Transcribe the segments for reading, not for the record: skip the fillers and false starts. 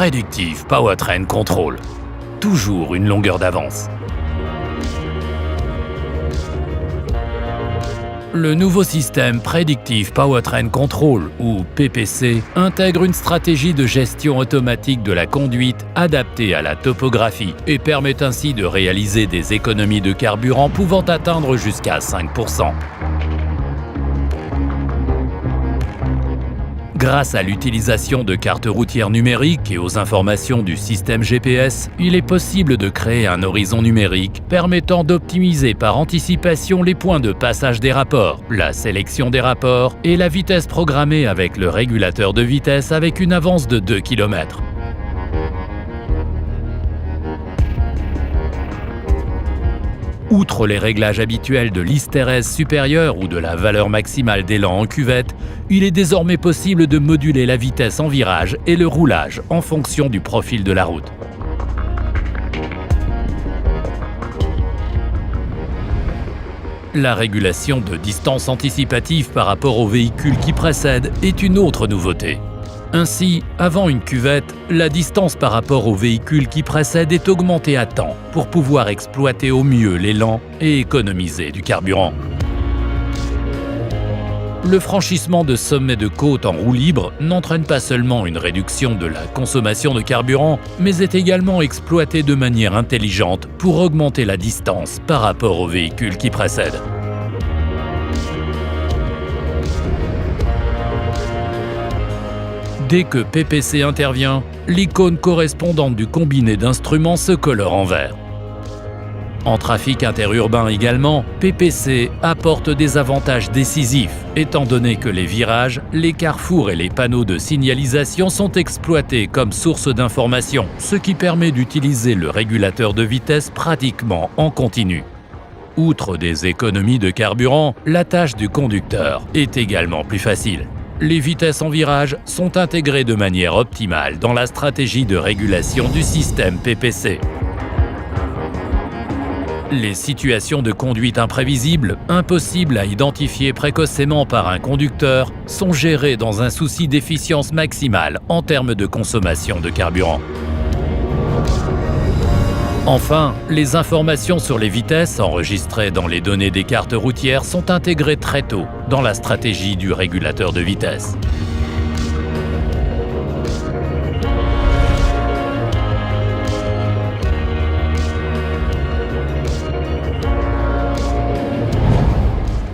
Predictive Powertrain Control. Toujours une longueur d'avance. Le nouveau système Predictive Powertrain Control, ou PPC, intègre une stratégie de gestion automatique de la conduite adaptée à la topographie et permet ainsi de réaliser des économies de carburant pouvant atteindre jusqu'à 5%. Grâce à l'utilisation de cartes routières numériques et aux informations du système GPS, il est possible de créer un horizon numérique permettant d'optimiser par anticipation les points de passage des rapports, la sélection des rapports et la vitesse programmée avec le régulateur de vitesse avec une avance de 2 km. Outre les réglages habituels de l'hystérèse supérieure ou de la valeur maximale d'élan en cuvette, il est désormais possible de moduler la vitesse en virage et le roulage en fonction du profil de la route. La régulation de distance anticipative par rapport au véhicule qui précède est une autre nouveauté. Ainsi, avant une cuvette, la distance par rapport au véhicule qui précède est augmentée à temps pour pouvoir exploiter au mieux l'élan et économiser du carburant. Le franchissement de sommets de côte en roue libre n'entraîne pas seulement une réduction de la consommation de carburant, mais est également exploité de manière intelligente pour augmenter la distance par rapport au véhicule qui précède. Dès que PPC intervient, l'icône correspondante du combiné d'instruments se colore en vert. En trafic interurbain également, PPC apporte des avantages décisifs, étant donné que les virages, les carrefours et les panneaux de signalisation sont exploités comme source d'information, ce qui permet d'utiliser le régulateur de vitesse pratiquement en continu. Outre des économies de carburant, la tâche du conducteur est également plus facile. Les vitesses en virage sont intégrées de manière optimale dans la stratégie de régulation du système PPC. Les situations de conduite imprévisibles, impossibles à identifier précocement par un conducteur, sont gérées dans un souci d'efficience maximale en termes de consommation de carburant. Enfin, les informations sur les vitesses enregistrées dans les données des cartes routières sont intégrées très tôt dans la stratégie du régulateur de vitesse.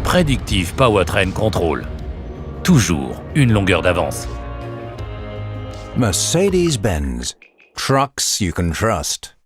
Predictive Powertrain Control. Toujours une longueur d'avance. Mercedes-Benz. Trucks you can trust.